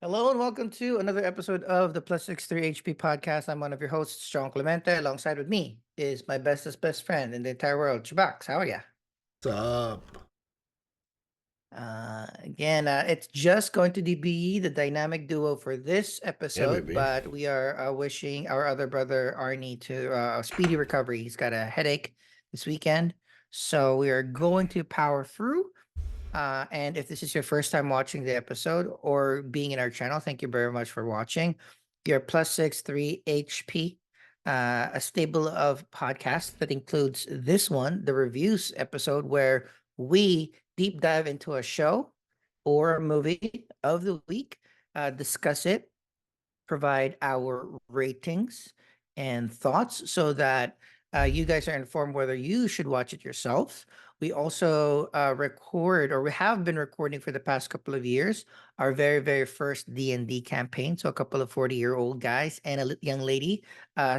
Hello and welcome to another episode of the Plus 63 HP podcast. I'm one of your hosts, Sean Clemente. Alongside with me is my bestest best friend in the entire world, CHUBAX. How are you? What's up? Again, it's just going to be the dynamic duo for this Yeah, episode, baby. but we are wishing our other brother, Arnie, to a speedy recovery. He's got a headache this weekend. So we are going to power through. And if this is your first time watching the episode or being in our channel, thank you very much for watching. Your plus 63 HP, a stable of podcasts that includes this one, the reviews episode, where we deep dive into a show or a movie of the week, discuss it, provide our ratings and thoughts so that you guys are informed whether you should watch it yourself. We also record, or we have been recording for the past couple of years, our very first D&D campaign. So a couple of 40-year-old guys and a young lady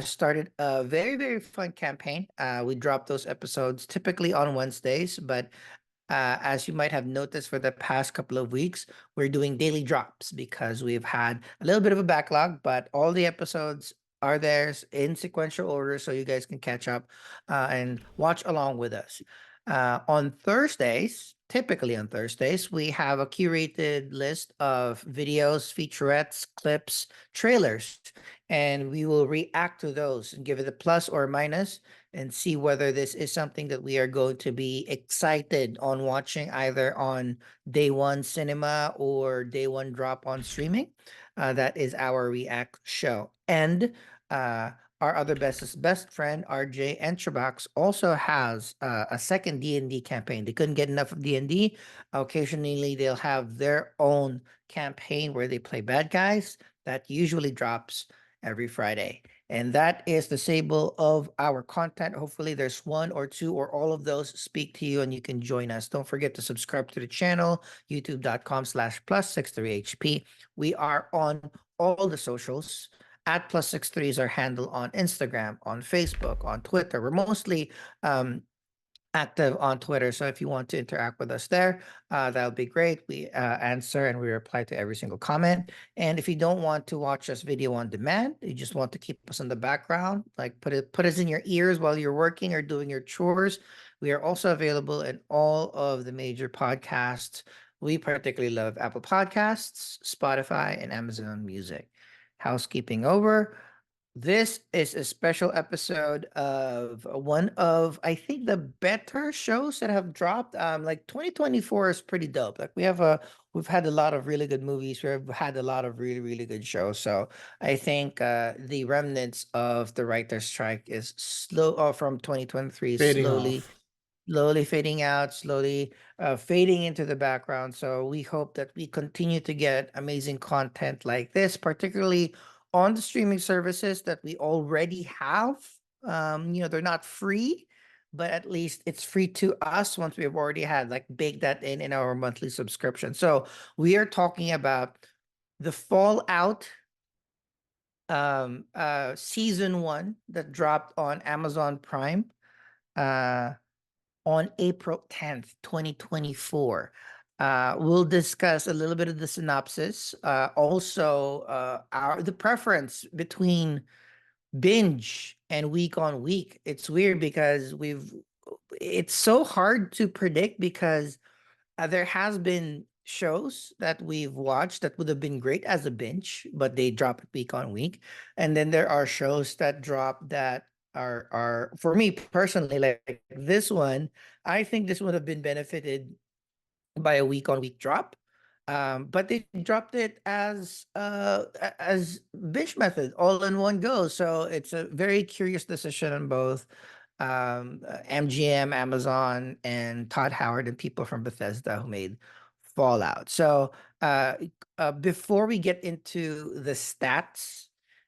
started a very fun campaign. We drop those episodes typically on Wednesdays, but as you might have noticed for the past couple of weeks, we're doing daily drops because we've had a little bit of a backlog, but all the episodes are there in sequential order so you guys can catch up and watch along with us. On Thursdays, typically on Thursdays, we have a curated list of videos, featurettes, clips, trailers, and we will react to those and give it a plus or a minus and see whether this is something that we are going to be excited on watching either on day one cinema or day one drop on streaming. That is our react show. And our other best friend, RJ and CHUBAX, also has a second D&D campaign. They couldn't get enough of D&D. Occasionally, they'll have their own campaign where they play bad guys. That usually drops every Friday. And that is the sable of our content. Hopefully there's one or two or all of those speak to you and you can join us. Don't forget to subscribe to the channel, youtube.com/plus63hp. We are on all the socials. At plus 63 is our handle on Instagram, on Facebook, on Twitter. We're mostly active on Twitter. So if you want to interact with us there, that would be great. We answer and we reply to every single comment. And if you don't want to watch us video on demand, you just want to keep us in the background, like put us in your ears while you're working or doing your chores. We are also available in all of the major podcasts. We particularly love Apple Podcasts, Spotify, and Amazon Music. Housekeeping over. This is a special episode of one of, I think, the better shows that have dropped. Like 2024 is pretty dope. Like we've had a lot of really good movies. We've had a lot of really good shows. So I think the remnants of the writer's strike is from 2023 is Fading slowly fading out, slowly fading into the background. So we hope that we continue to get amazing content like this, particularly on the streaming services that we already have. They're not free, but at least it's free to us once we've already had like baked that in our monthly subscription. So we are talking about the Fallout season 1 that dropped on Amazon Prime. On April 10th, 2024. We'll discuss a little bit of the synopsis, also the preference between binge and week on week. It's weird because it's so hard to predict because there has been shows that we've watched that would have been great as a binge, but they drop it week on week. And then there are shows that drop that are for me personally, like this one, I think this would have been benefited by a week on week drop. But they dropped it as binge method all in one go. So it's a very curious decision on both MGM, Amazon, and Todd Howard and people from Bethesda who made Fallout. So before we get into the stats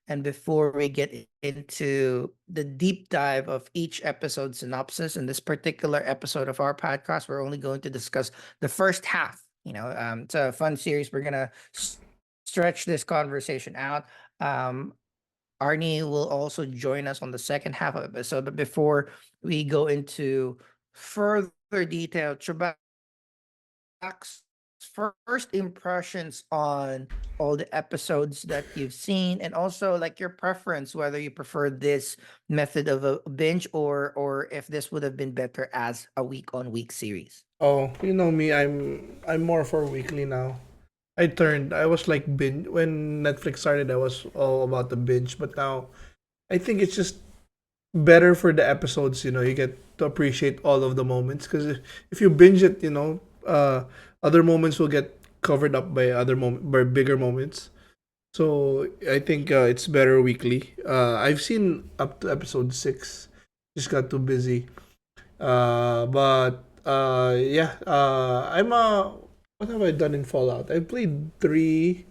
and before we get into the deep dive of each episode synopsis, in this particular episode of our podcast, we're only going to discuss the first half. It's a fun series. We're gonna stretch this conversation out. Arnie will also join us on the second half of the episode. But before we go into further detail, Chubax, first impressions on all the episodes that you've seen, and also like your preference, whether you prefer this method of a binge, or if this would have been better as a week on week series. Oh, you know me, I'm more for weekly now. I was like binge when Netflix started. I was all about the binge, but now I think it's just better for the episodes. You know, you get to appreciate all of the moments because if you binge it, you know, other moments will get covered up by by bigger moments. So I think it's better weekly. I've seen up to episode 6. Just got too busy. But yeah. I'm What have I done in Fallout? I played 3,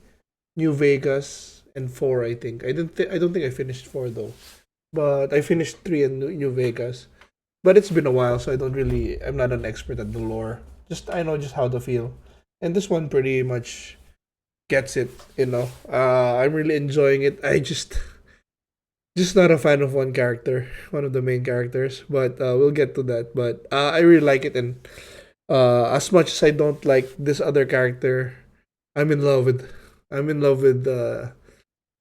New Vegas, and 4. I think I don't think I finished 4 though. But I finished 3 in New Vegas. But it's been a while, so I don't really. I'm not an expert at the lore. Just I know just how to feel, and this one pretty much gets it. You know, I'm really enjoying it. I just not a fan of one character, one of the main characters. But we'll get to that. But I really like it, and as much as I don't like this other character, I'm in love with. I'm in love with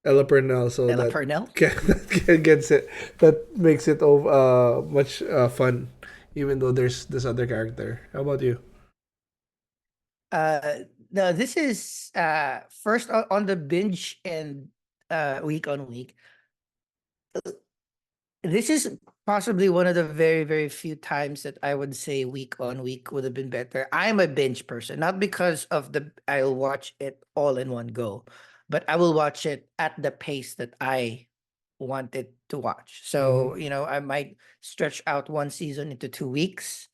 Ella Purnell, so Ella that Purnell. that gets it. That makes it much fun, even though there's this other character. How about you? No, this is first on the binge and week on week. This is possibly one of the very, very few times that I would say week on week would have been better. I'm a binge person, not because of the I'll watch it all in one go, but I will watch it at the pace that I want it to watch. Mm-hmm. So, I might stretch out one season into 2 weeks,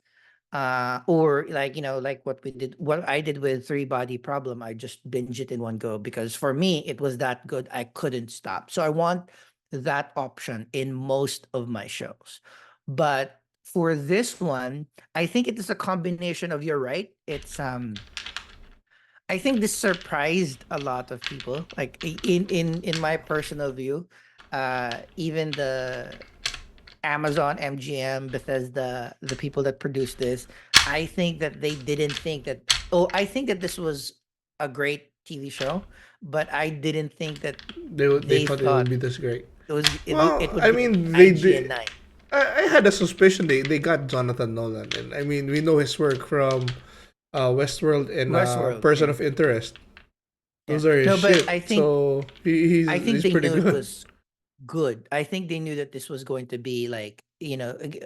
or like like what I did with Three Body Problem. I just binge it in one go because for me it was that good I couldn't stop. So I want that option in most of my shows. But for this one, I think it is a combination of, you're right, it's I think this surprised a lot of people, like in my personal view. Even the Amazon, MGM, Bethesda, the people that produced this, I think that they didn't think that. Oh, I think that this was a great TV show, but I didn't think that They they thought it would thought be this great. it Well, would I get mean, IGN 9. I had a suspicion they got Jonathan Nolan, and I mean, we know his work from Westworld and Westworld, Person yeah, of Interest. yeah. Those are his No, but shit. So I think he's they pretty knew it good. was good. I think they knew that this was going to be like,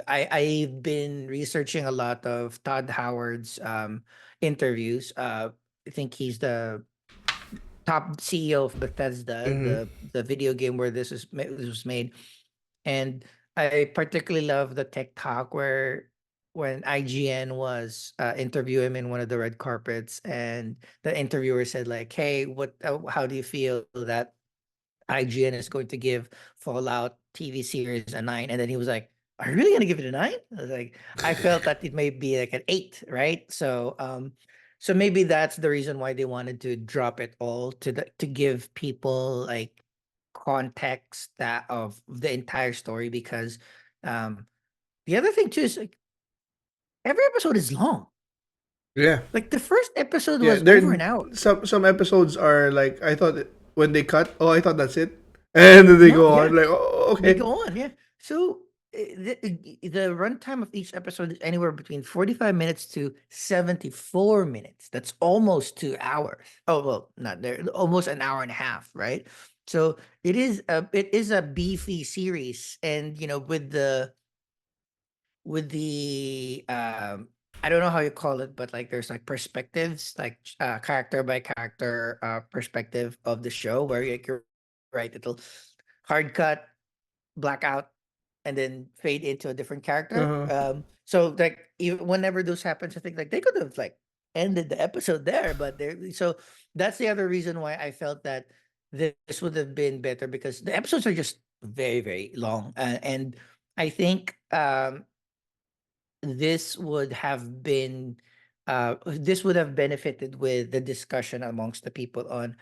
I've been researching a lot of Todd Howard's interviews. I think he's the top CEO of Bethesda, Mm-hmm. the video game where this was made. And I particularly love the TikTok where when IGN was interviewing him in one of the red carpets, and the interviewer said like, "Hey, how do you feel that IGN is going to give Fallout TV series a 9?" And then he was like, "Are you really gonna give it a 9?" I was like, I felt that it may be like an 8, right? So maybe that's the reason why they wanted to drop it all to give people like context that of the entire story, because um the other thing too is like every episode is long. Yeah, Like the first episode yeah. was over There an hour. some episodes are like I thought when they cut. Oh, I thought that's it, and then they No, go yeah. on like, oh, They okay. go on, yeah. So the runtime of each episode is anywhere between 45 minutes to 74 minutes. That's almost 2 hours. Oh, well, not there, almost an hour and a half, right? So it is a beefy series, and with the I don't know how you call it, but like there's like perspectives, like character by character perspective of the show, where like you're right, it'll hard cut, blackout, and then fade into a different character. Uh-huh. So like even whenever those happens, I think like they could have like ended the episode there, but there. So that's the other reason why I felt that this would have been better, because the episodes are just very very long, and I think this would have benefited with the discussion amongst the people on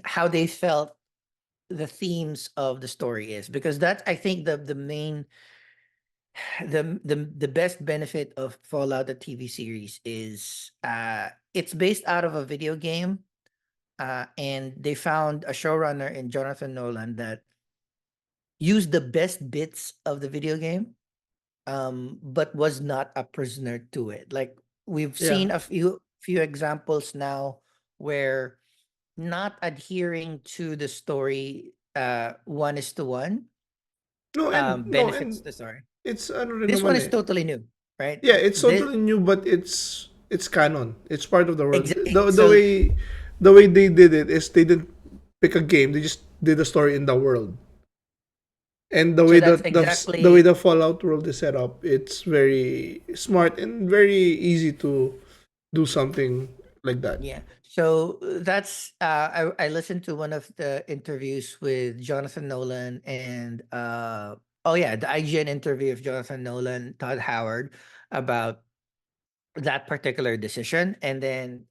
how they felt the themes of the story is, because that's, I think, the main the best benefit of Fallout the TV series is it's based out of a video game, and they found a showrunner in Jonathan Nolan that used the best bits of the video game, but was not a prisoner to it. Like we've Yeah. seen a few examples now where not adhering to the story one is to one No, and no, benefits and the story. it's ano rin This one naman is eh. totally new, right? Yeah, it's This totally new, but it's canon. It's part of the world. exactly. The So way they did it is they didn't pick a game. They just did a story in the world. And the so way that's that the way exactly the Fallout world is set up, it's very smart and very easy to do something like that. yeah. So that's I listened to one of the interviews with Jonathan Nolan and oh yeah, the IGN interview of Jonathan Nolan, Todd Howard about that particular decision. And then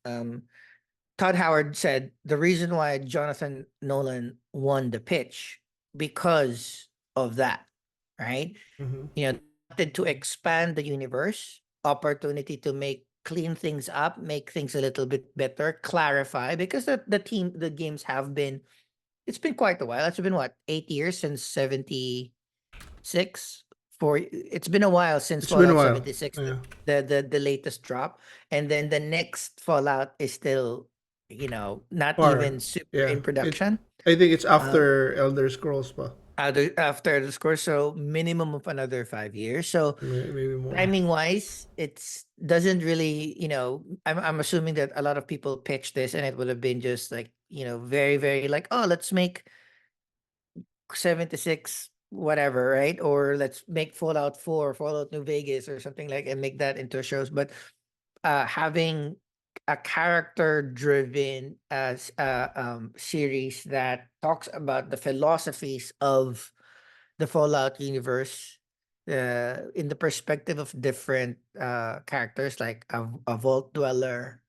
Todd Howard said the reason why Jonathan Nolan won the pitch because of that, right? Mm-hmm. You know, wanted to expand the universe, opportunity to make clean things up, make things a little bit better, clarify because the games have been it's been quite a while. It's been what 8 years since 76. It's been a while since It's been a Fallout while. 76, Yeah. the latest drop, and then the next Fallout is still not Far. even super Yeah. in It. production. I think it's Um, after Elder Scrolls pa. after the score, so minimum of another 5 years. So Maybe more. timing wise, it's doesn't really, I'm assuming that a lot of people pitched this and it would have been just like, very, very like, oh, let's make 76 whatever, right? Or let's make Fallout 4, Fallout New Vegas or something like and make that into shows. But having a character driven series that talks about the philosophies of the Fallout universe in the perspective of different characters like a vault dweller,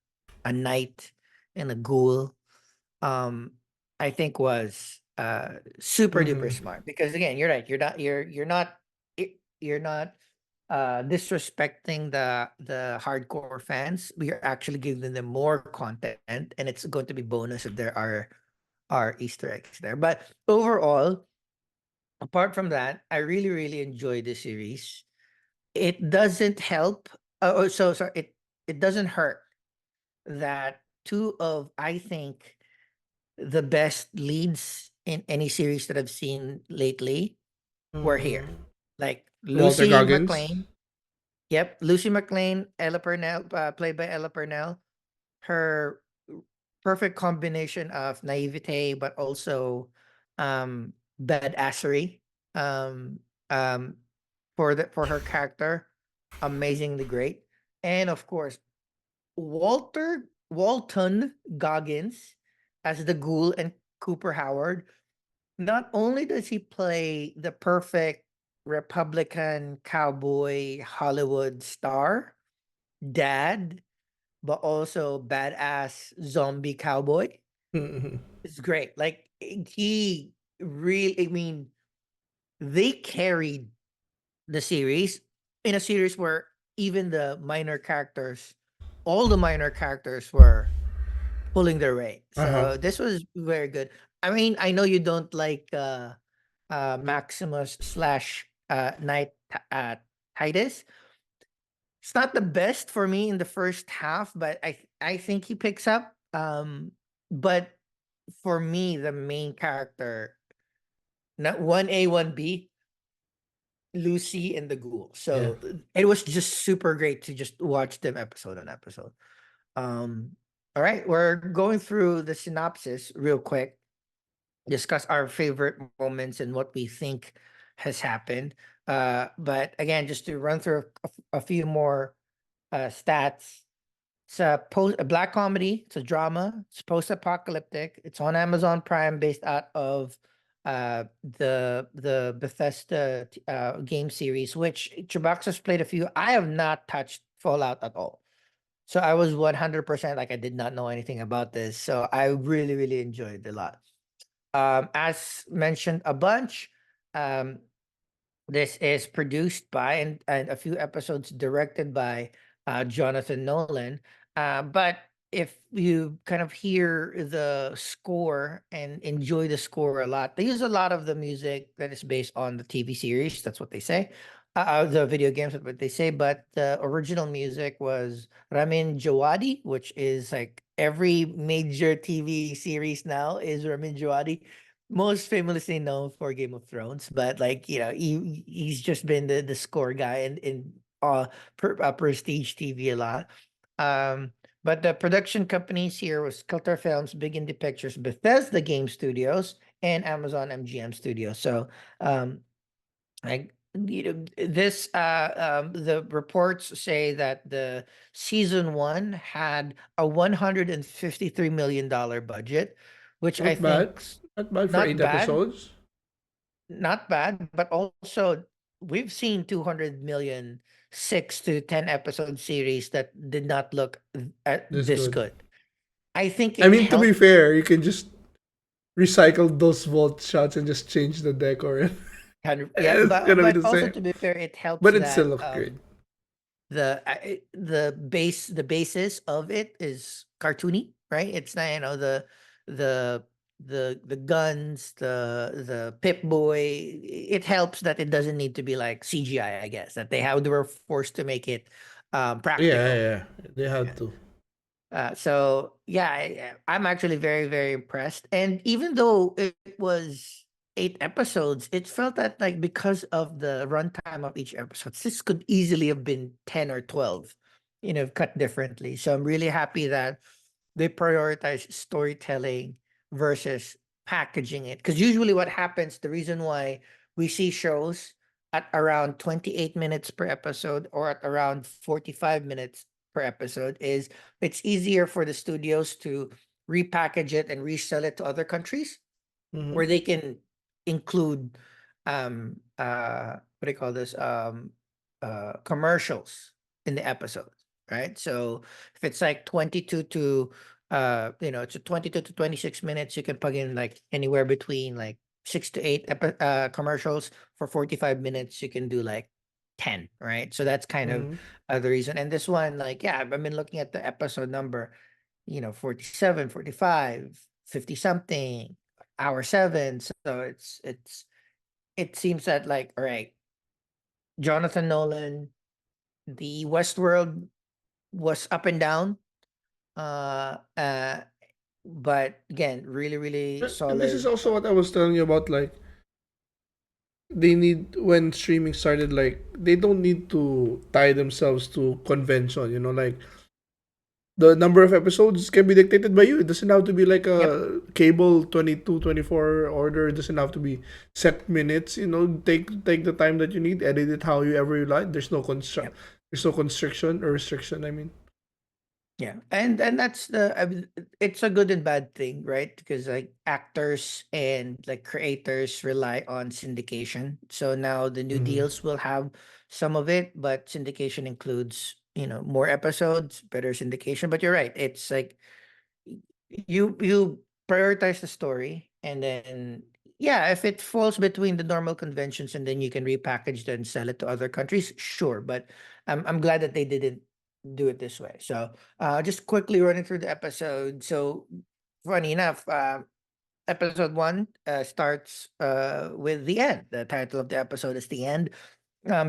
a knight, and a ghoul, um, I think was super duper Mm-hmm. smart because again, you're right. You're not disrespecting the hardcore fans. We are actually giving them more content, and it's going to be bonus if there are Easter eggs there. But overall, apart from that, I really, really enjoy the series. It doesn't help. Oh, so sorry. It doesn't hurt that two of I think the best leads in any series that I've seen lately were here. Mm. Like Walter Lucy Goggins. McLean. Yep, Lucy McLean, Ella Purnell, played by Ella Purnell. Her perfect combination of naivete, but also um, badassery um, um, for her character. Amazingly great, and of course Walton Goggins as the Ghoul and Cooper Howard. Not only does he play the perfect Republican cowboy Hollywood star, dad, but also badass zombie cowboy. Mm-hmm. It's great. Like he really, I mean, they carried the series in a series where even the minor characters, all the minor characters were pulling their weight. Uh huh. So this was very good. I mean, I know you don't like Maximus slash Knight Titus. It's not the best for me in the first half, but I think he picks up. But for me, the main character, not 1A, 1B, Lucy and the Ghoul. Yeah. So it was just super great to just watch them episode on episode. Um, all right, we're going through the synopsis real quick, discuss our favorite moments and what we think has happened. But again, just to run through a few more stats. It's a black comedy. It's a drama. It's post-apocalyptic. It's on Amazon Prime, based out of the Bethesda game series, which Chubax has played a few. I have not touched Fallout at all. So I was 100% like I did not know anything about this. So I really, really enjoyed it a lot. As mentioned a bunch, um, This is produced by and a few episodes directed by Jonathan Nolan. But if you kind of hear the score and enjoy the score a lot, they use a lot of the music that is based on the TV series. That's what they say. The video games, that's what they say. But the original music was Ramin Djawadi, which is like every major TV series now is Ramin Djawadi, most famously known for Game of Thrones, but like he's just been the score guy in prestige TV a lot. Um, but the production companies here was Kilter Films, Big Indie Pictures, Bethesda Game Studios, and Amazon MGM Studios. So um, like this the reports say that the season one had a $153 million budget, which I Not bad. think Not bad for not eight bad, episodes. not bad, but also we've seen 200 million 6 to 10 episode series that did not look This this good. good. I think I it mean, to be helped. fair, you can just recycle those vault shots and just change the decor. And Yeah, it's gonna be but the also same, to be fair, it helps but it still that looks great. the basis of it is cartoony, right? It's not, the the guns, the Pip Boy. It helps that it doesn't need to be like CGI, I guess, that they were forced to make it Yeah, yeah, practical. yeah. They had Yeah. to. So yeah, I'm actually very, very impressed. And even though it was 8 episodes, it felt that like because of the runtime of each episode, this could easily have been 10 or 12, cut differently. So I'm really happy that they prioritize storytelling versus packaging it. Because usually what happens, the reason why we see shows at around 28 minutes per episode or at around 45 minutes per episode is it's easier for the studios to repackage it and resell it to other countries Hmm. where they can include what do you call this commercials in the episodes, right? So if it's like 22 to it's a 22 to 26 minutes, you can plug in like anywhere between like 6 to 8 commercials. For 45 minutes you can do like 10, right? So that's kind of Hmm. the reason. And this one, like, yeah, I've been looking at the episode number, 47, 45, 50 something, hour 7. So it seems that, like, all right, Jonathan Nolan, the Westworld was up and down. Uh uh but again, really, really And this is solid. also what I was telling you about. Like, they need, when streaming started, like they don't need to tie themselves to convention. Like the number of episodes can be dictated by you. It doesn't have to be like Yep, a cable 22, 24 order. It doesn't have to be set minutes. Take the time that you need, edit it how you ever you like. yep. There's no constriction or restriction, I mean. Yeah, and that's I mean, it's a good and bad thing, right? Because like actors and like creators rely on syndication. So now the new Mm-hmm. deals will have some of it, but syndication includes, more episodes, better syndication. But you're right, it's like you prioritize the story, and then yeah, if it falls between the normal conventions and then you can repackage it and sell it to other countries, sure. But I'm glad that they didn't do it this way. So just quickly running through the episode. So funny enough, episode one starts with the end. The title of the episode is The End.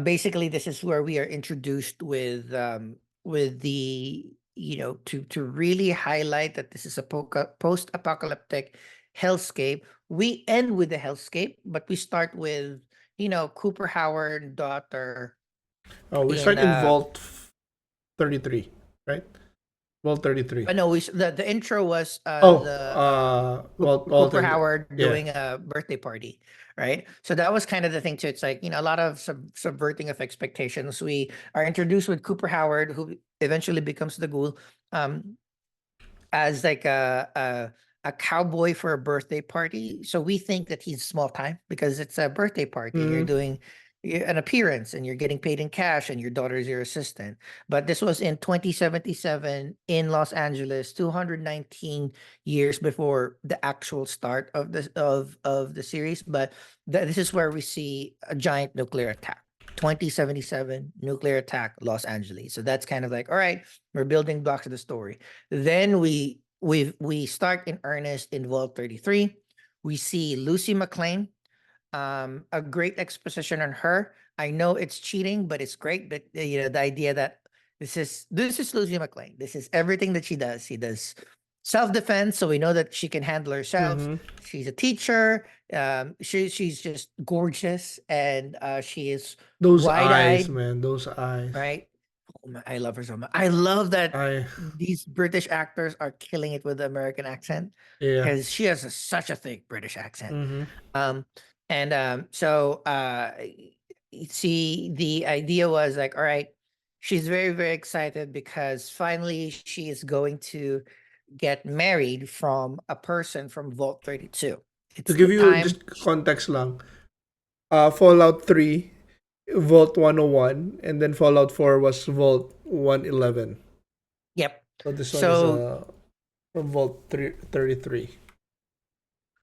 Basically this is where we are introduced with the, to really highlight that this is a post apocalyptic hellscape. We end with the hellscape, but we start with, Cooper Howard daughter Oh, we in start in Vault 33, right? Vault 33. no, the intro was Oh, Vault Cooper and Howard yeah. doing a birthday party, right? So that was kind of the thing too. It's like, a lot of subverting of expectations. We are introduced with Cooper Howard, who eventually becomes the ghoul, um, as like a cowboy for a birthday party. So we think that he's small time because it's a birthday party and you're Mm-hmm. doing an appearance and you're getting paid in cash and your daughter is your assistant. But this was in 2077 in Los Angeles, 219 years before the actual start of the series. But this is where we see a giant nuclear attack. 2077 nuclear attack, Los Angeles. So that's kind of like, all right, we're building blocks of the story. Then we start in earnest in Vault 33. We see Lucy McLean, a great exposition on her. I know it's cheating, but it's great. But the idea that this is Lucy McLean. This is everything that she does. She does self-defense, so we know that she can handle herself. Mm-hmm. She's a teacher. She's just gorgeous, and she is Those eyes, wide-eyed, man. Those eyes. right? I love her so much. I love that I these British actors are killing it with the American accent yeah. because she has such a thick British accent. Mm-hmm. Um, and so see, the idea was like, all right, she's very, very excited because finally she is going to get married from a person from Vault 32. To It's the give you time. just context lang, Fallout 3, Vault 101, and then Fallout 4 was Vault 111. Yep. So this one is So from Vault 33.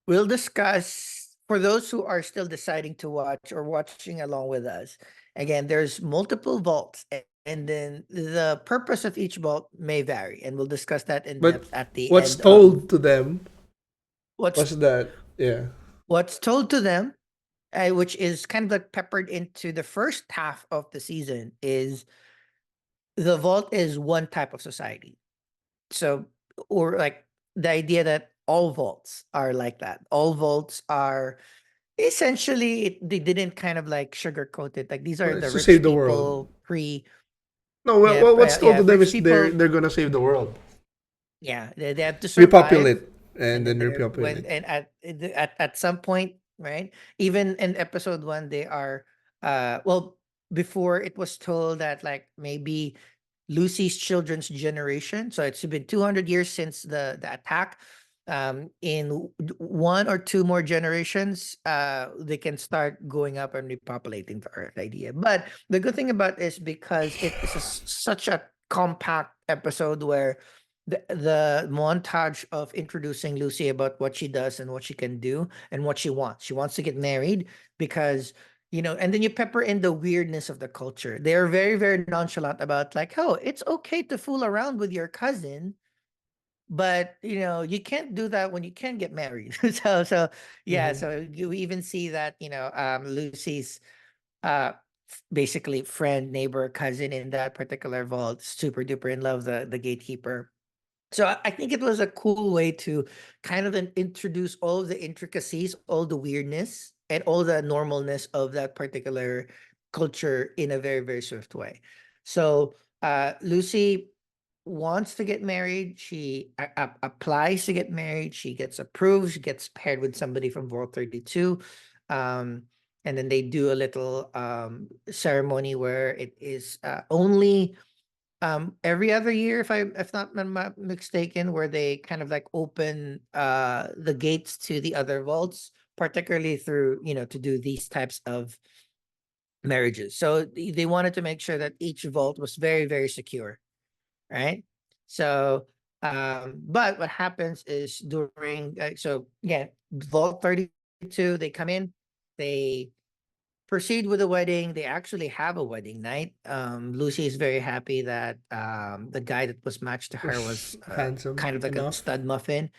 we'll discuss for those who are still deciding to watch or watching along with us. Again, there's multiple vaults, and then the purpose of each vault may vary, and we'll discuss that in But depth at the what's end of told to them what's was that, yeah. what's told to them, which is kind of like peppered into the first half of the season, is the vault is one type of society. So, or like the idea that all vaults are like that. All vaults are essentially they didn't kind of like sugarcoat it. Like these are Well, the it's to rich save the world. people pre No, yeah, what's told yeah, to them rich is people, they're gonna save the world, yeah, they have to survive, repopulate, and and then then they're when repopulate. and at some point, right? Even in episode 1 they are well, before it was told that like maybe Lucy's children's generation. So it's been 200 years since the attack. In one or two more generations, they can start going up and repopulating the Earth idea. But the good thing about is because it is such a compact episode where the montage of introducing Lucy about what she does and what she can do and what she wants. She wants to get married because and then you pepper in the weirdness of the culture. They're very, very nonchalant about like, oh, it's okay to fool around with your cousin, but you can't do that when you can get married. So yeah, Mm-hmm. so you even see that, Lucy's uh basically friend, neighbor, cousin in that particular vault, super duper in love, the gatekeeper. So I think it was a cool way to kind of introduce all of the intricacies, all the weirdness, and all the normalness of that particular culture in a very, very swift way. So Lucy wants to get married. She applies to get married. She gets approved. She gets paired with somebody from Vault 32. Um, and then they do a little ceremony where it is only every other year, if not mistaken, where they kind of like open the gates to the other vaults, particularly through to do these types of marriages. So they wanted to make sure that each vault was very, very secure, right? So but what happens is during so again, vault 32, they come in, they proceed with the wedding. They actually have a wedding night. Lucy is very happy that the guy that was matched to her Was was handsome kind of like a enough. stud muffin.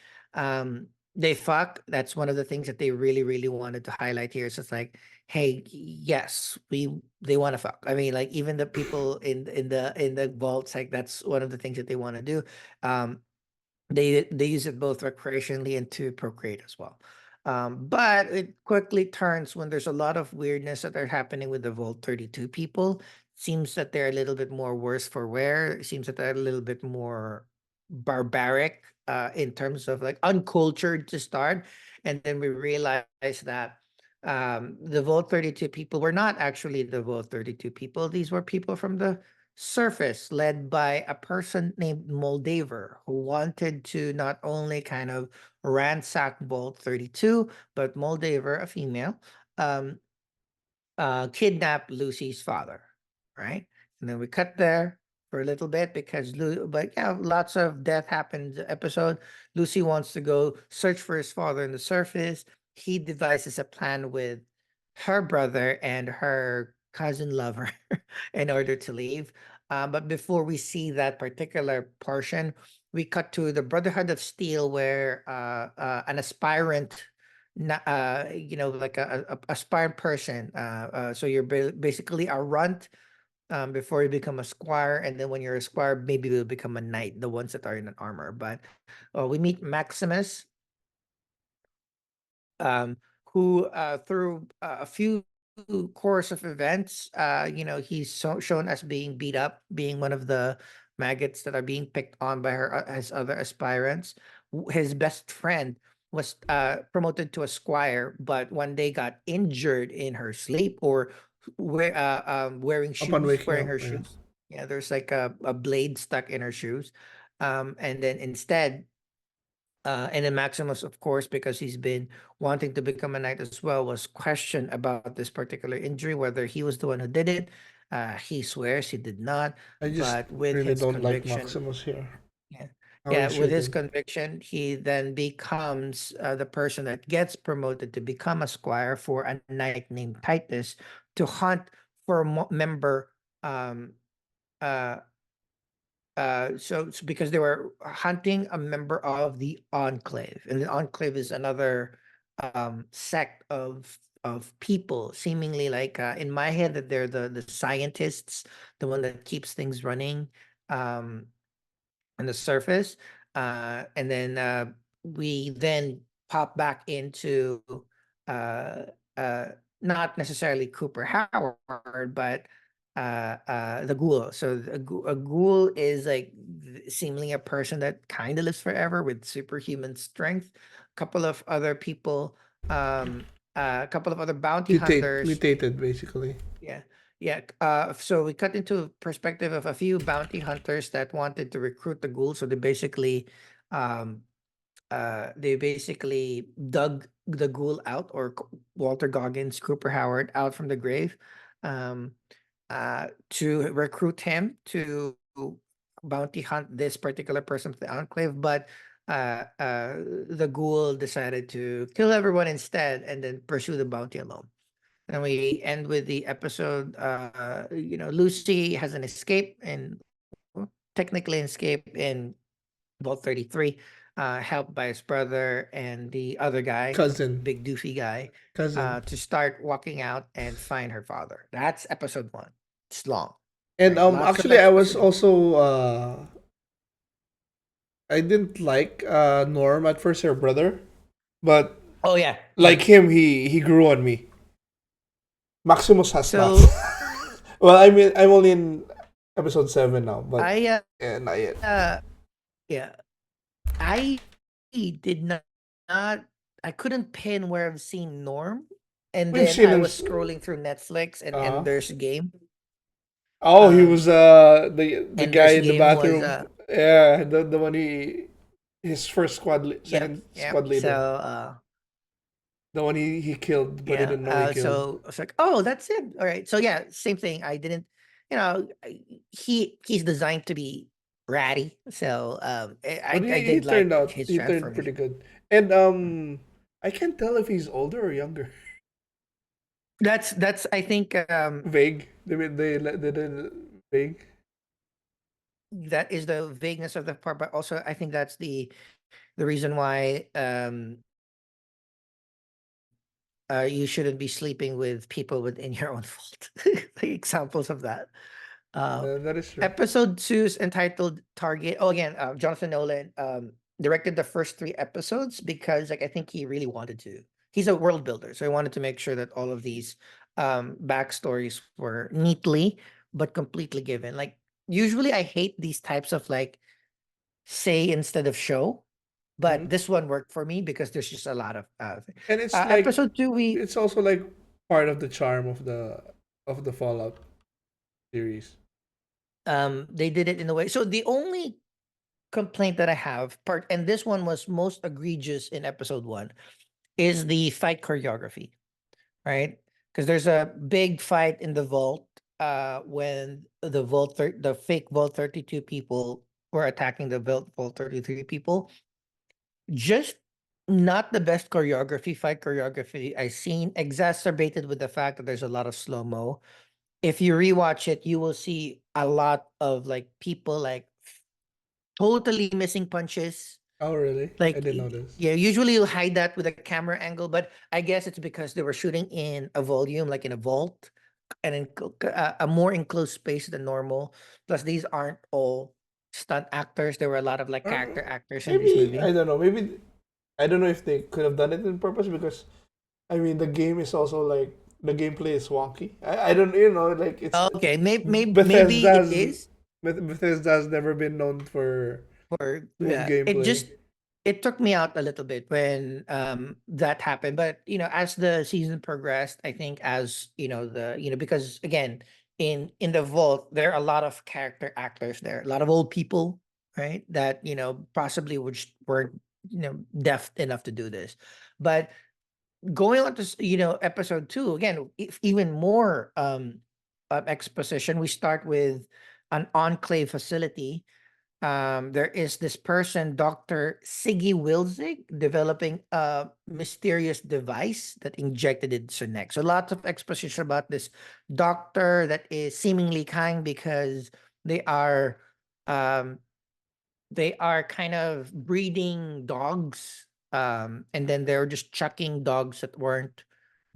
They fuck. That's one of the things that they really, really wanted to highlight here. So it's like, hey, yes, they want to fuck. I mean, like even the people in the vaults, like that's one of the things that they want to do. Um, they use it both recreationally and to procreate as well. But it quickly turns when there's a lot of weirdness that are happening with the Volt 32 people. Seems that they're a little bit more worse for wear. It seems that they're a little bit more barbaric in terms of like uncultured to start. And then we realize that the Volt 32 people were not actually the Volt 32 people. These were people from the surface led by a person named Moldaver who wanted to not only kind of ransack Vault 32, but Moldaver, a female, um, kidnap Lucy's father, right? And then we cut there for a little bit because but yeah, lots of death happens episode. Lucy wants to go search for his father in the surface. He devises a plan with her brother and her cousin lover in order to leave. But before we see that particular portion, we cut to the Brotherhood of Steel, where an aspirant, like a aspirant person. So you're basically a runt before you become a squire, and then when you're a squire, maybe you'll become a knight. The ones that are in an armor. But we meet Maximus, um, who through a few course of events, he's shown as being beat up, being one of the maggots that are being picked on by his other aspirants. His best friend was promoted to a squire, but one day got injured in her sleep, or Upon waking wearing up, her yeah. shoes. Yeah, there's like a blade stuck in her shoes. And then instead, and then Maximus, of course, because he's been wanting to become a knight as well, was questioned about this particular injury, whether he was the one who did it. He swears he did not, I just but with really his don't like conviction, Maximus here. yeah, How yeah, he's with his treated. conviction, he then becomes the person that gets promoted to become a squire for a knight named Titus to hunt for a member. Um, uh, so because they were hunting a member of the Enclave, and the Enclave is another sect of people, seemingly like in my head that they're the scientists, the one that keeps things running um on the surface. And then we then pop back into uh uh not necessarily Cooper Howard, but the ghoul. So a ghoul is like seemingly a person that kind of lives forever with superhuman strength. A couple of other people, a couple of other bounty hunters. Mutated, basically. Yeah. Yeah. So we cut into perspective of a few bounty hunters that wanted to recruit the ghoul. So um they basically dug the ghoul out, or Walter Goggins, Cooper Howard, out from the grave, um to recruit him to bounty hunt this particular person to the Enclave. But the ghoul decided to kill everyone instead and then pursue the bounty alone. And we end with the episode. Lucy has an escape, and technically an escape in Vault 33, helped by his brother and the other guy, Cousin. big doofy guy, Cousin. to start walking out and find her father. That's episode one. It's long, And right? Lots of actually I was exposition. also I didn't like Norm at first, her brother. But Oh yeah, like yeah. him, he grew on me. Maximus has not. So Well, I mean, I'm only in episode 7 now, but I yeah, not yet. yeah, I did not I couldn't pin where I've seen Norm, and We've then seen I him. was scrolling through Netflix, and Uh, there's a game. oh, he Um was the guy Ender's in the Game was bathroom. Yeah, the one his first yep, second yep. squad So leader. The one he killed, but he yeah, didn't know he killed. so it's like, oh, that's it. All right. So yeah, same thing. I didn't, he's designed to be ratty. So But I he did turned like out his he turned pretty transformation. good. And Mm. I can't tell if he's older or younger. That's I think Vague. They did vague. that is the vagueness of the part, but also I think that's the reason why you shouldn't be sleeping with people within your own fault. The examples of that. Uh, That is true. Episode 2 is entitled Target. Oh, again, Jonathan Nolan directed the first 3 episodes because, like, I think he really wanted to. He's a world builder, so he wanted to make sure that all of these backstories were neatly but completely given. Like, usually I hate these types of like say instead of show, but Mhm. this one worked for me because there's just a lot of And it's like episode 2. We it's also like part of the charm of the Fallout series. they did it in a way. So the only complaint that I have part, and this one was most egregious in episode 1, is the fight choreography, right? because there's a big fight in the vault when the fake Vault 32 people were attacking the Vault 33 people. Just not the best fight choreography I've seen, exacerbated with the fact that there's a lot of slow-mo. If you rewatch it, you will see a lot of like people like totally missing punches. Oh, really? I Like, didn't notice. yeah, usually you'll hide that with a camera angle, but I guess it's because they were shooting in a volume, like in a vault, and in a more enclosed space than normal. Plus, these aren't all stunt actors. There were a lot of like Or character actors in this maybe movie. I don't know. Maybe I don't know if they could have done it on purpose because I mean the game is also like the gameplay is wonky. I don't like it's Okay, maybe it Bethesda's is. Bethesda's never been known for Or smooth yeah, it gameplay. just it took me out a little bit when that happened. But as the season progressed, I think as because again, in the vault, there are a lot of character actors there, a lot of old people, right? That possibly weren't deft enough to do this. But going on to episode two again, even more exposition. We start with an enclave facility. There is this person, Dr. Siggy Wilzig, developing a mysterious device that injected into her neck. So lots of exposition about this doctor that is seemingly kind because they are um, they are kind of breeding dogs, and then they're just chucking dogs that weren't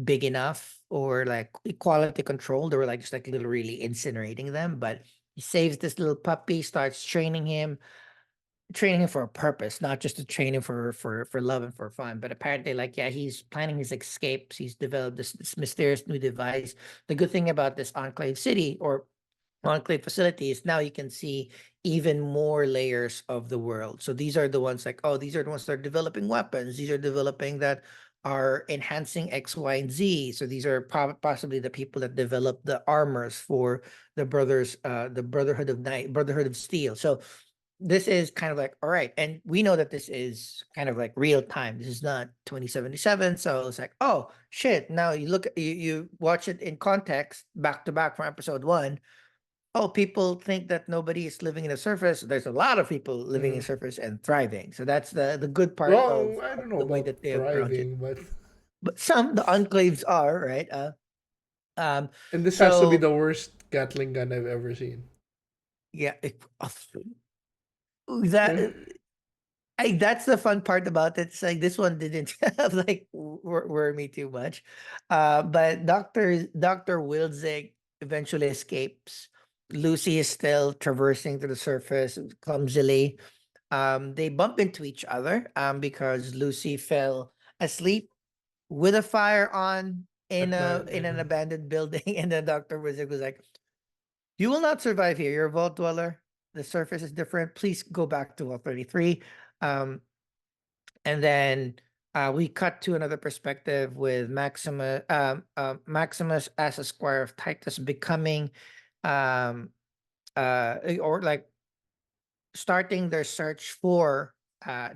big enough or like quality control. They were like just like literally incinerating them, but he saves this little puppy, starts training him for a purpose, not just to train him for love and for fun. But apparently, like, yeah, he's planning his escapes. He's developed this mysterious new device. The good thing about this enclave city or enclave facility is now you can see even more layers of the world. So these are the ones like, oh, these are the ones that are developing weapons. These are developing that are enhancing X, Y, and Z. So these are possibly the people that develop the armors for the Brotherhood of Night, Brotherhood of Steel. So this is kind of like, all right. And we know that this is kind of like real time. This is not 2077. So it's like, oh shit. Now you watch it in context, back to back from episode one. Oh, people think that nobody is living in the surface. There's a lot of people living in Mhm. surface and thriving. So that's the good part Well, I of don't know the way about that they have grounded. thriving, but But some, the enclaves are, right? Um, and this has to be so the worst Gatling gun I've ever seen. yeah, that that's the fun part about it. It's like this one didn't like worry me too much. But Dr. Wilzig eventually escapes. Lucy is still traversing to the surface clumsily. They bump into each other because Lucy fell asleep with a fire on At night, in an yeah. abandoned building, and then Dr. Wilzig was like, "You will not survive here. You're a vault dweller. The surface is different. Please go back to Vault 33." Um, and then we cut to another perspective with Maximus as a squire of Titus becoming um or like starting their search for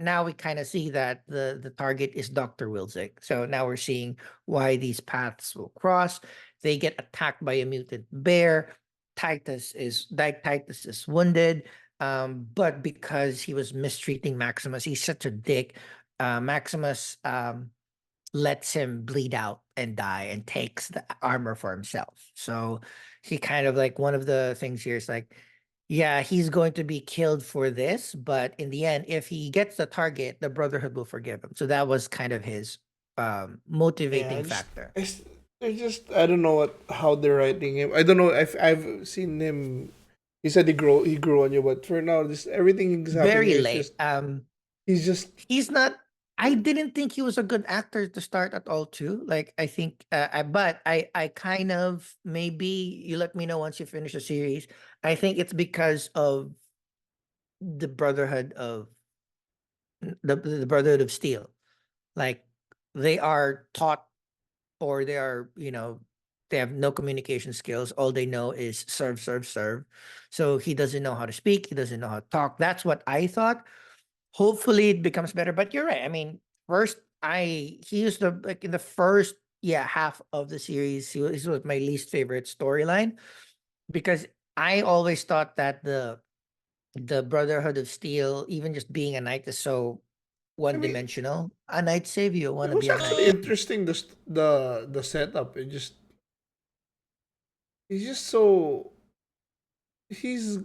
now we kind of see that the target is Dr. Wilczek. So now we're seeing why these paths will cross. They get attacked by a mutant bear. Titus is wounded. But because he was mistreating Maximus, he's such a dick. Maximus lets him bleed out and die and takes the armor for himself. So he kind of like one of the things here is like, yeah, he's going to be killed for this, but in the end, if he gets the target, the Brotherhood will forgive him. So that was kind of his Yeah, motivating factor. I just I don't know how they're writing him. I don't know if I've seen him. He said he grew on you, but for now, this everything is happening Very here is late. just he's just He's not. I didn't think he was a good actor to start at all, too. Like I think, but I kind of maybe you let me know once you finish the series. I think it's because of the Brotherhood of the Brotherhood of Steel. Like they are taught or they are, they have no communication skills. All they know is serve, serve, serve. So he doesn't know how to speak. He doesn't know how to talk. That's what I thought. Hopefully it becomes better. But you're right. I mean, first he used the like in the first yeah, half of the series. This was my least favorite storyline because I always thought that the Brotherhood of Steel, even just being a knight, is so I one mean, dimensional. A knight save you, it wanna was be a actually knight. interesting the setup. He's just so he's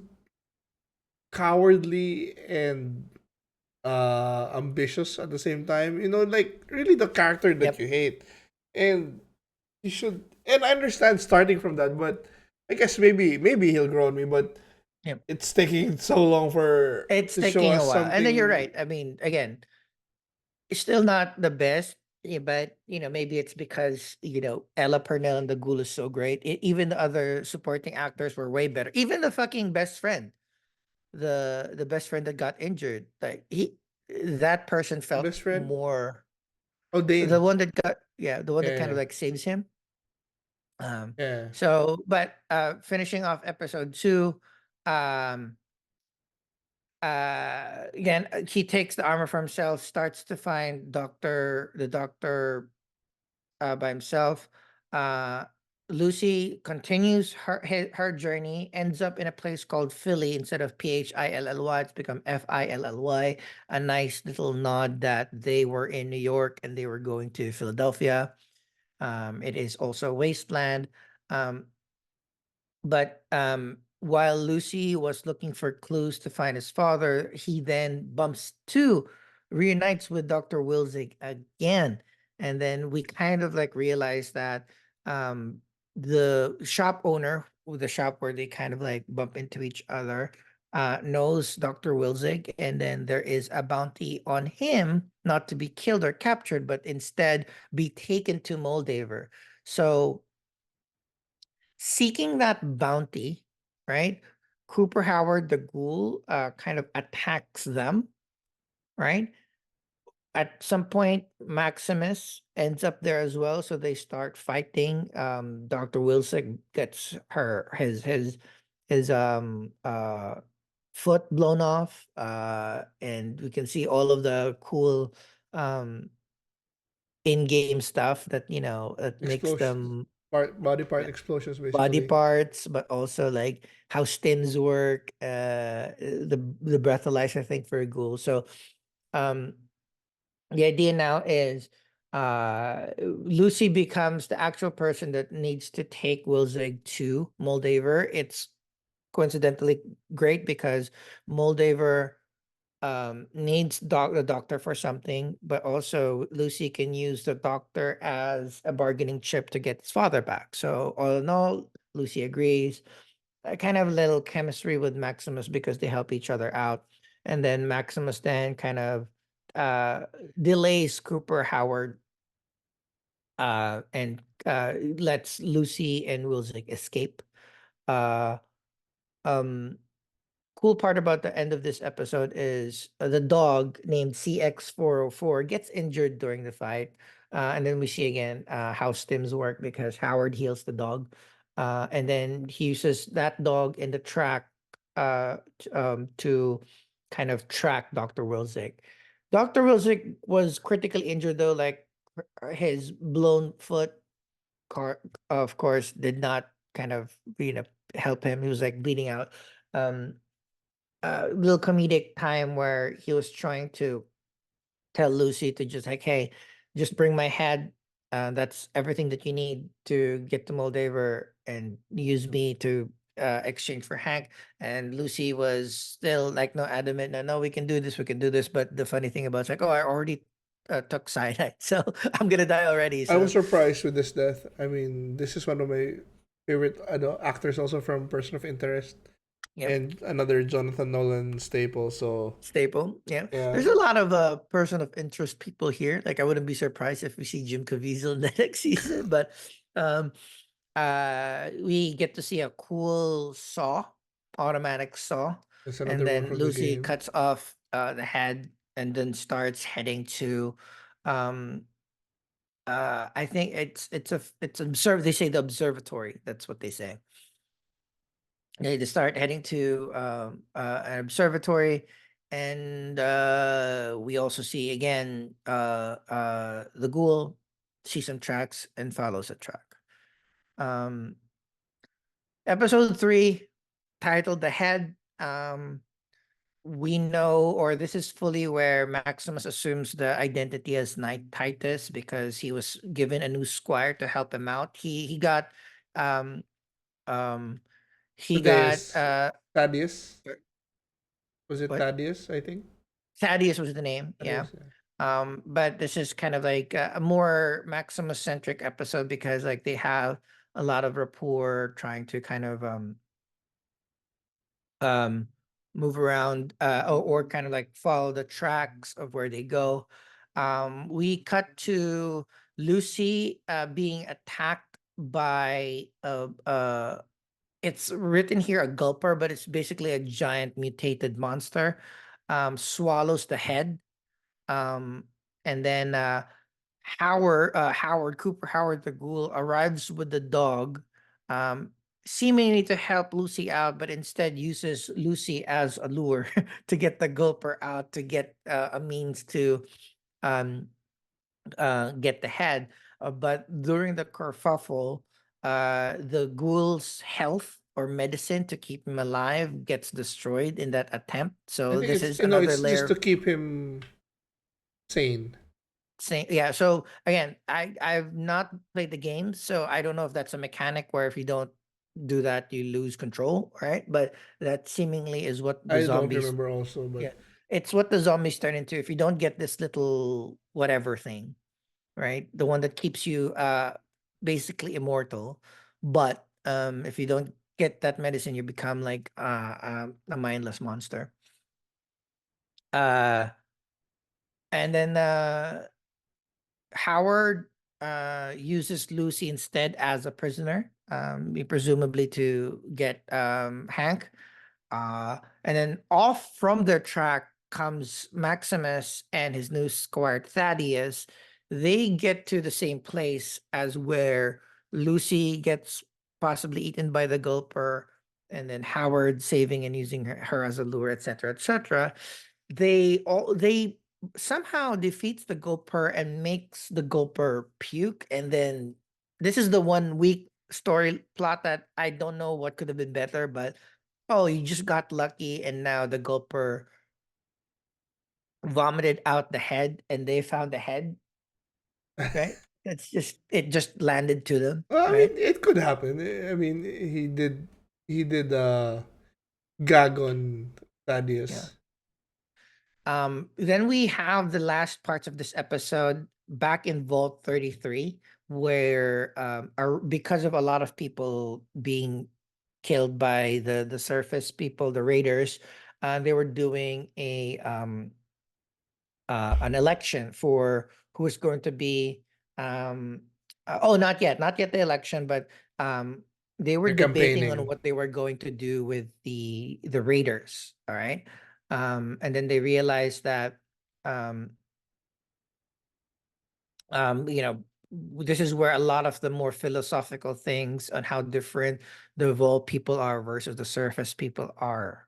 cowardly and ambitious at the same time. You know, like really the character that Yep. you hate. And you should and I understand starting from that, but I guess maybe he'll grow on me, but Yep. it's taking so long for It's to show taking us a while. And then you're something right. I mean, again, it's still not the best, but maybe it's because Ella Purnell and the Ghoul is so great. Even the other supporting actors were way better. Even the fucking best friend, the best friend that got injured, like that person felt best friend. more. Oh, The Dane. one that got yeah, the one that kind of Yeah. like saves him. Yeah. But finishing off episode 2, um, again, he takes the armor for himself, starts to find the doctor by himself. Uh, Lucy continues her journey, ends up in a place called Philly instead of Philly. It's become Filly. A nice little nod that they were in New York and they were going to Philadelphia. It is also wasteland. Um, but while Lucy was looking for clues to find his father, he then reunites with Dr. Wilzig again. And then we kind of like realize that um, the shop owner, with the shop where they kind of like bump into each other, knows Dr. Wilzig. And then there is a bounty on him not to be killed or captured, but instead be taken to Moldaver. So seeking that bounty, right? Cooper Howard the Ghoul kind of attacks them, right? At some point, Maximus ends up there as well, so they start fighting. Dr. Wilson gets his foot blown off, and we can see all of the cool um in-game stuff that that makes Explosions. them Body part explosions body basically. parts, but also like how stims work, the breathalyzer thing for a ghoul. So um the idea now is Lucy becomes the actual person that needs to take Wilzig to Moldaver. It's coincidentally great because Moldaver needs the doctor for something, but also Lucy can use the doctor as a bargaining chip to get his father back. So all in all, Lucy agrees. I kind of have a little chemistry with Maximus because they help each other out. And then Maximus then kind of uh delays Cooper Howard and lets Lucy and Wilzik escape. Uh um Cool part about the end of this episode is the dog named CX404 gets injured during the fight. And then we see again how stims work because Howard heals the dog. And then he uses that dog in the track to kind of track Dr. Wilzik. Dr. Wilzik was critically injured though, like his blown foot, of course, did not kind of, help him. He was like bleeding out. Um, little comedic time where he was trying to tell Lucy to just like, hey, just bring my head. That's everything that you need to get to Moldaver and use me to exchange for Hank. And Lucy was still like, no, adamant, no, no, we can do this, we can do this. But the funny thing about it's like, oh, I already took cyanide, so I'm gonna die already. I was So, surprised with this death. I mean, this is one of my favorite actors also from Person of Interest yep. and another Jonathan Nolan staple. So Staple. Yeah. yeah, There's a lot of person of interest people here. Like I wouldn't be surprised if we see Jim Caviezel in the next season, but um we get to see a cool saw, automatic saw, that's and another one then from the Lucy game. cuts off the head and then starts heading to um I think it's observe they say the observatory. That's what they say. They start heading to an observatory, and we also see again the ghoul. sees some tracks and follows a track. Um, Episode 3, titled "The Head." We know, or this is fully where Maximus assumes the identity as Knight Titus because he was given a new squire to help him out. He got um um he got Thaddeus. Thaddeus. er, Was it what Thaddeus? I think Thaddeus was the name, yeah. Thaddeus. Yeah. But this is kind of like a more Maximus centric episode because like they have a lot of rapport trying to kind of um move around or kind of like follow the tracks of where they go. We cut to Lucy being attacked by it's written here a gulper, but it's basically a giant mutated monster. Swallows the head. Um and then Howard Cooper Howard the Ghoul arrives with the dog, um, seemingly to help Lucy out, but instead uses Lucy as a lure to get the gulper out to get a means to um, get the head. But during the kerfuffle, the ghoul's health or medicine to keep him alive gets destroyed in that attempt. I So think this it's is another it's just to layer. keep him sane. Same, yeah. So again, I've not played the game, so I don't know if that's a mechanic where if you don't do that, you lose control, right? But that seemingly is what the I don't zombies, remember also, but yeah, it's what the zombies turn into if you don't get this little whatever thing, right? The one that keeps you basically immortal. But if you don't get that medicine, you become like a mindless monster. Uh and then Howard uses Lucy instead as a prisoner, presumably to get Hank. And then off from their track comes Maximus and his new squire Thaddeus. They get to the same place as where Lucy gets possibly eaten by the gulper, and then Howard saving and using her as a lure, etc., etc. They somehow defeats the gulper and makes the gulper puke, and then this is the one weak story plot that I don't know what could have been better, but oh, you just got lucky, and now the gulper vomited out the head, and they found the head, right? That's just it just landed to them, well, I mean, right? it could happen. I mean, he did gag on Yeah. Thaddeus. Then we have the last parts of this episode back in Vault 33, where because of a lot of people being killed by the surface people, the raiders, they were doing a an election for who is going to be oh, not yet the election, but they were They're debating on campaigning. what they were going to do with the raiders, all right. And then they realized that um you know, this is where a lot of the more philosophical things on how different the evolved people are versus the surface people are.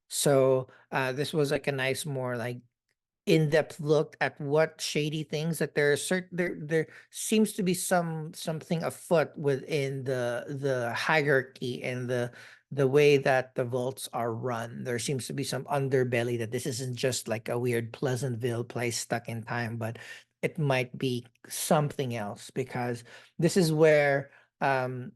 So this was like a nice more like in-depth look at what shady things that there are certain there seems to be something afoot within the hierarchy and the way that the vaults are run. There seems to be some underbelly that this isn't just like a weird Pleasantville place stuck in time, but it might be something else because this is where y-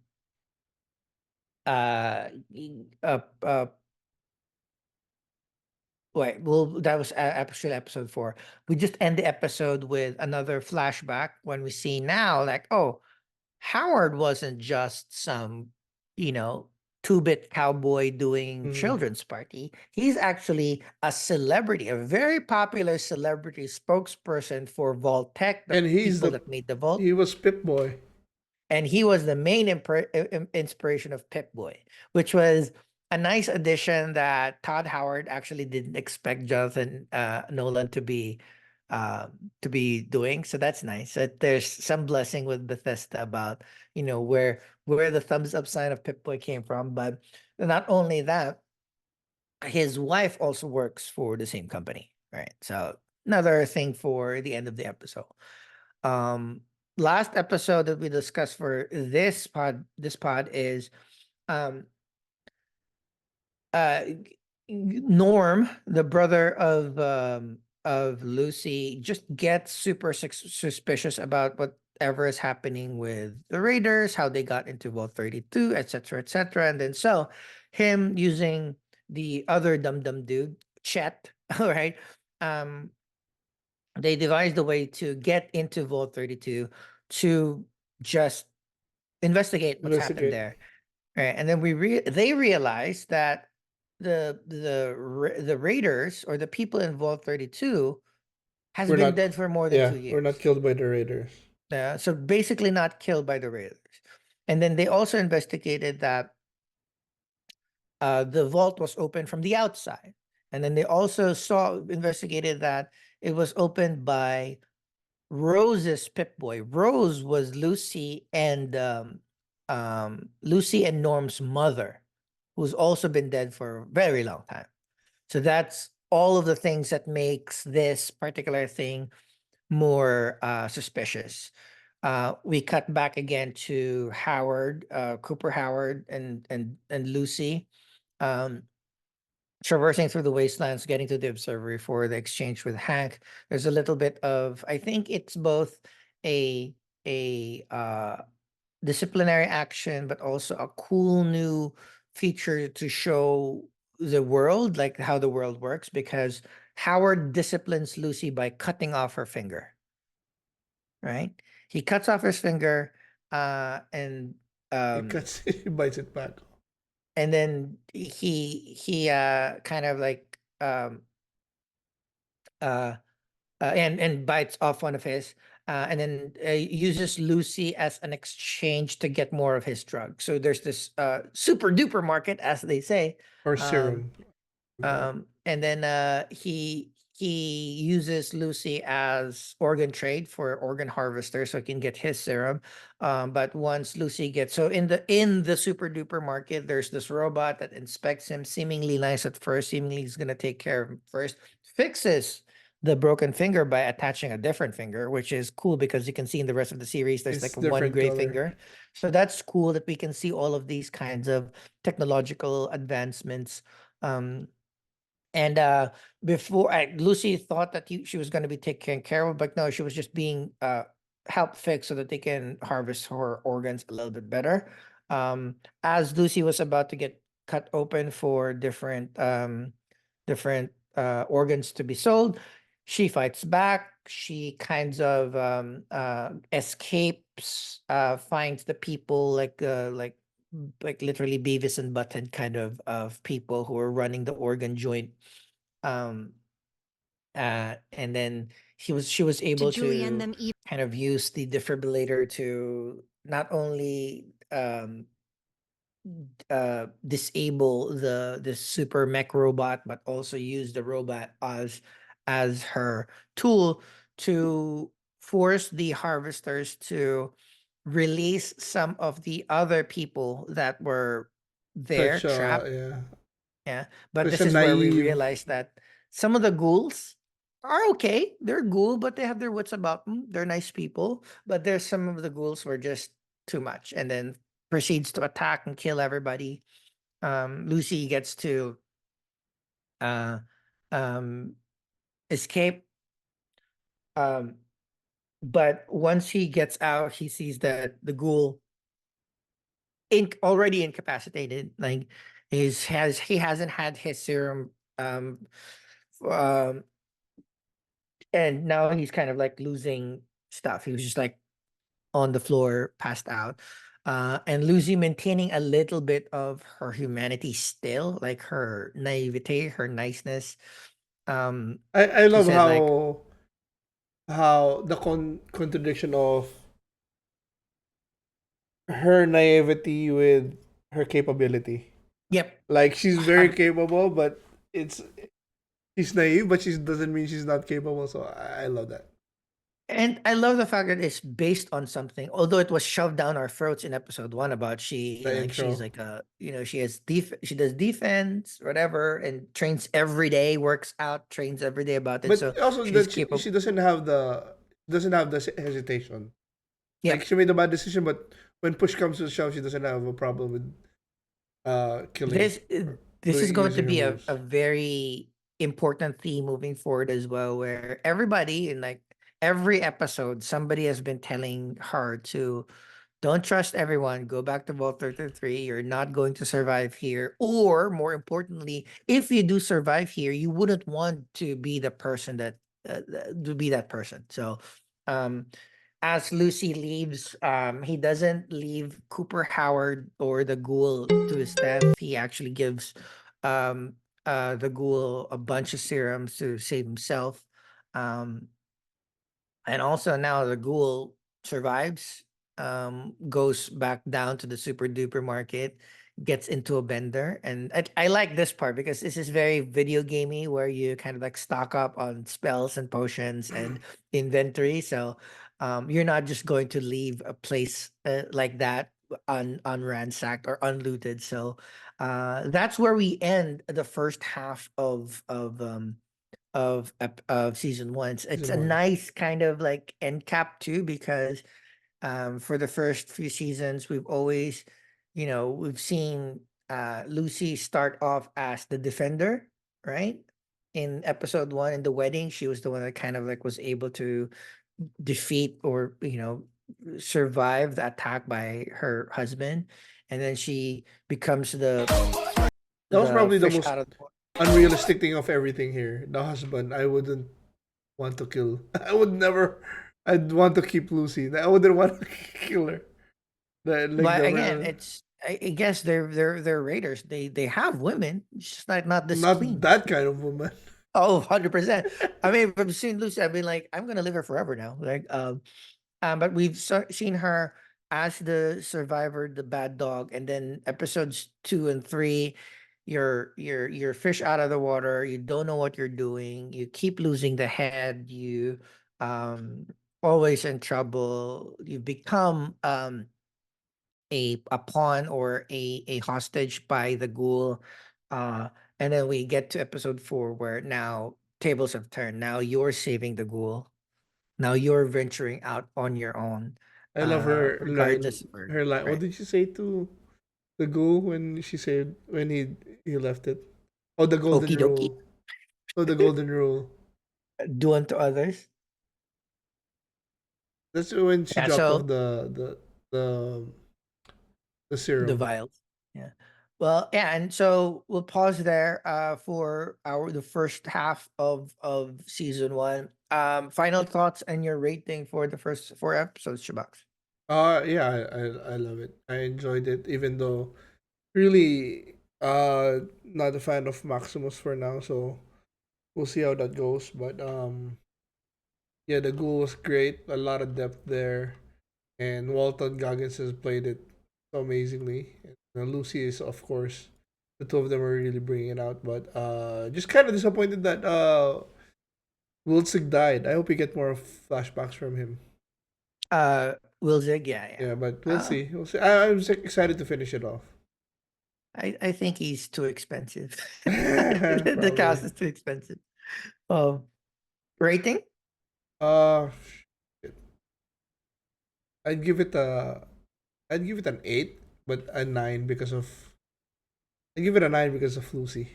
wait, well, that was actually episode 4. We just end the episode with another flashback when we see now, like, oh, Howard wasn't just some, you know, two-bit cowboy doing Mm. children's party. He's actually a celebrity, a very popular celebrity spokesperson for Vault Tech, the And people that made the Vault. he was Pip Boy. And he was the main inspiration of Pip Boy, which was a nice addition that Todd Howard actually didn't expect Jonathan Nolan to be doing. So that's nice. That there's some blessing with Bethesda about where the thumbs up sign of Pip Boy came from. But not only that, his wife also works for the same company, right? So another thing for the end of the episode. Um, last episode that we discussed for this pod is um Norm, the brother of Lucy, just gets super suspicious about whatever is happening with the Raiders, how they got into Vault 32, etc., etc. And then so him using the other dum dude, Chet, all right. Um, they devised a way to get into Vault 32 to just investigate what's happened Investigate. there. Right, and then they realized that the raiders or the people in Vault 32 has We're been not. dead for more than Yeah, 2 we're not years. killed by the raiders. So basically not killed by the raiders. And then they also investigated that the vault was open from the outside. And then they also investigated that it was opened by Rose's Pip Boy. Rose was Lucy and Norm's mother, who's also been dead for a very long time. So that's all of the things that makes this particular thing more suspicious. We cut back again to Howard, Cooper Howard, and Lucy. Um, Traversing through the wastelands, getting to the observatory for the exchange with Hank. There's a little bit of, I think it's both a a disciplinary action, but also a cool new feature to show the world, like how the world works, because Howard disciplines Lucy by cutting off her finger, right? He cuts off his finger, and He um, cuts. He bites it back. and then he kind of like uh and bites off one of his, and then uses Lucy as an exchange to get more of his drug. So there's this super duper market, as they say. Or Um, serum. That. and then he uses Lucy as organ trade for organ harvester, so he can get his serum. But once Lucy gets, so in the super duper market, there's this robot that inspects him, seemingly nice at first, seemingly he's gonna take care of him first, fixes the broken finger by attaching a different finger, which is cool because you can see in the rest of the series there's It's like one different gray color. finger. So that's cool that we can see all of these kinds of technological advancements. Um, and before Lucy thought that she was going to be taken care of, but no, she was just being helped fix so that they can harvest her organs a little bit better. As Lucy was about to get cut open for different organs to be sold, she fights back. She kinds of escapes, finds the people like literally Beavis and Butthead kind of people who are running the organ joint. um and then she was To able Julie and to them even kind of use the defibrillator to not only disable the super mech robot, but also use the robot as her tool to force the harvesters to release some of the other people that were there Such trapped. yeah. Yeah, but Such this a is where we naive. realize that some of the ghouls are okay. They're ghoul, but they have their wits about them. They're nice people, but there's some of the ghouls who are just too much, and then proceeds to attack and kill everybody. Lucy gets to uh, um, escape, um, but once he gets out, he sees that the ghoul already incapacitated. Like he hasn't had his serum. Um, and now he's kind of like losing stuff. He was just like on the floor, passed out. And Lucy maintaining a little bit of her humanity still, like her naivete, her niceness. I She love said like, how the contradiction of her naivety with her capability. "Yep, Like she's very hug." capable, but it's she's naive, but she doesn't mean she's not capable. So I love that. And I love the fact that it's based on something, although it was shoved down our throats in episode one about The like she's intro. like she has she does defense, whatever, and trains every day, works out, trains every day about it. But So also she's that capable. she doesn't have the hesitation. Like Yep. she made a bad decision, but when push comes to shove, she doesn't have a problem with killing This or this is doing going to using her be a moves. very important theme moving forward as well, where everybody in like every episode, somebody has been telling her to don't trust everyone. Go back to Vault 33. You're not going to survive here. Or more importantly, if you do survive here, you wouldn't want to be the person that to be that person. So, um, as Lucy leaves, he doesn't leave Cooper Howard or the ghoul to his death. He actually gives um, the ghoul a bunch of serums to save himself. Um, and also now the ghoul survives, goes back down to the super duper market, gets into a bender. And I like this part because this is very video gamey where you kind of like stock up on spells and potions and inventory. So you're not just going to leave a place like that unransacked or unlooted. So that's where we end the first half of season one. It's Season a one. nice kind of like end cap too, because for the first few seasons we've always, we've seen Lucy start off as the defender, right? In episode one in the wedding, she was the one that kind of like was able to defeat or survive the attack by her husband, and then she becomes That was the probably the fish most out of the water. unrealistic thing of everything here. The husband, I wouldn't want to kill. I would never. I'd want to keep Lucy. I wouldn't want to kill her. Like But again, the I guess they're raiders. They have women. It's just like not this not clean. that kind of woman. Oh, 100%. I mean, if I've seen Lucy, I've been like, I'm gonna live her forever now. But we've seen her as the survivor, the bad dog, and then episodes 2 and 3, you're fish out of the water. You don't know what you're doing. You keep losing the head. You um always in trouble. You become a pawn or a hostage by the ghoul. Uh, and then we get to episode 4 where now tables have turned. Now you're saving the ghoul. Now you're venturing out on your own, I love her regardless line. of her, Her line. What right? did she say to the ghoul when she said when he left it? Oh, the golden Okie dokie. rule. Oh, the golden rule. Do unto others. That's when she Yeah. dropped off So the the the serum. vials. Yeah. Well, yeah, and so we'll pause there for our the first half of season one. Final thoughts and your rating for the first 4 episodes, Shabaks. Yeah, I love it. I enjoyed it, even though really not a fan of Maximus for now. So we'll see how that goes. But yeah, the ghoul was great. A lot of depth there, and Walton Goggins has played it so amazingly. And Lucy is, of course, the two of them are really bringing it out. But just kind of disappointed that Wilsig died. I hope we get more flashbacks from him. Will Zig, yeah, yeah. Yeah, but we'll Uh, see. We'll see. I'm excited to finish it off. I think he's too expensive. The Probably. cast is too expensive. Um, rating? Uh, shit. I'd give it a. I'd give it an 8, but a 9 because of. I give it a 9 because of Lucy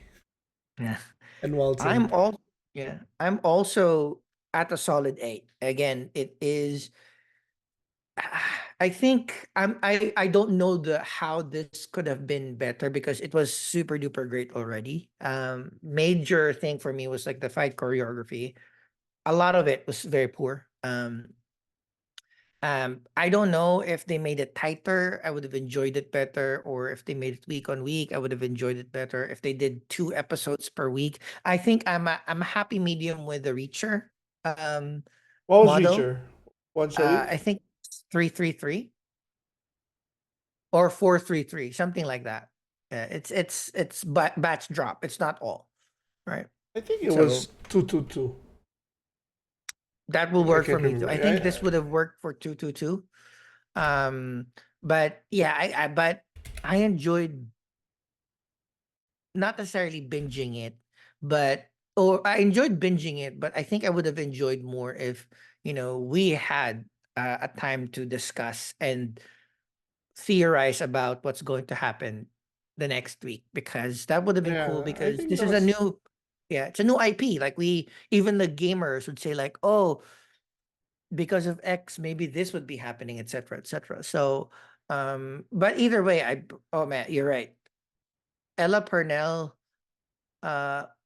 Yeah. and Walton. I'm all yeah. I'm also at a solid 8. Again, it is I think I don't know the how this could have been better because it was super duper great already. Major thing for me was like the fight choreography. A lot of it was very poor. I don't know if they made it tighter, I would have enjoyed it better, or if they made it week on week, I would have enjoyed it better. If they did 2 episodes per week, I think I'm a happy medium with the Reacher um What was model. Reacher? Once a week? I think 333 or 433, something like that. It's batch drop. It's not all, right? I think it So was 222. that will I work for can't me too. remember. I think this would have worked for 222. But yeah, but I enjoyed not necessarily binging it, but or I enjoyed binging it, but I think I would have enjoyed more if we had a time to discuss and theorize about what's going to happen the next week, because that would have been cool, Yeah, I because think this that is a was new, yeah, it's a new IP. Like, we, even the gamers would say like, oh, because of X, maybe this would be happening, etc., etc. So, but either way, oh man, you're right. Ella Purnell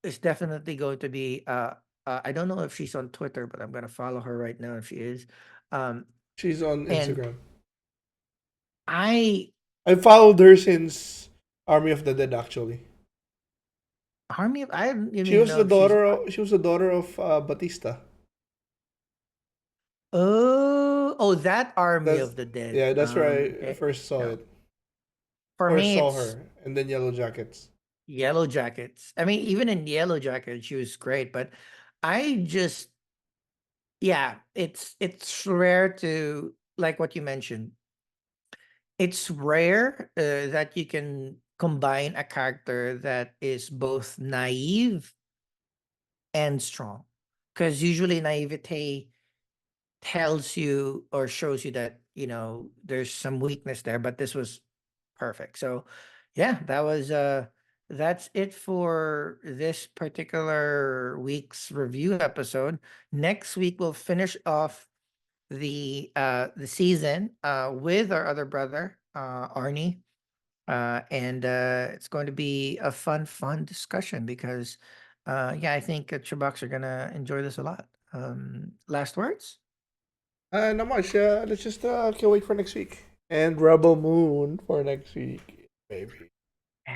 is definitely going to be I don't know if she's on Twitter, but I'm gonna follow her right now if she is. Um she's on and Instagram. I I followed her since Army of the Dead actually. I don't She even was know the if she's daughter of, she was the daughter of Batista. that Army That's of the Dead. yeah, that's where I Okay. first saw No. it. For Or me saw it's her and then Yellow Jackets. Yellow Jackets. I mean, even in Yellow Jackets, she was great, but I just, yeah, it's rare to, like what you mentioned, it's rare that you can combine a character that is both naive and strong, because usually naivete tells you or shows you that, there's some weakness there, but this was perfect. So yeah, that's it for this particular week's review episode. Next week we'll finish off the season with our other brother, Arnie. And it's going to be a fun discussion, because yeah, I think Chubax are gonna enjoy this a lot. Last words? Not much. Let's just can't wait for next week. And Rebel Moon for next week, maybe.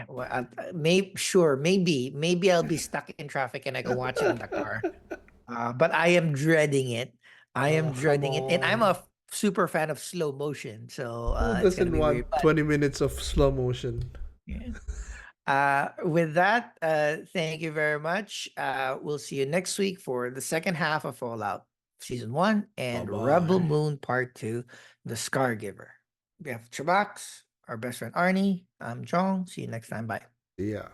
Well, maybe I'll be stuck in traffic and I can watch it in the car. But I am dreading it. I am Come dreading it, and I'm on. a super fan of slow motion, so Who it's gonna doesn't be weird. want But 20 minutes of slow motion? yeah. With that, thank you very much. We'll see you next week for the second half of Fallout Season 1 Bye and Rebel bye. Moon Part 2, The Scar Giver. We have Chubax, our best friend Arnie. I'm Jong. See you next time. Bye. Yeah.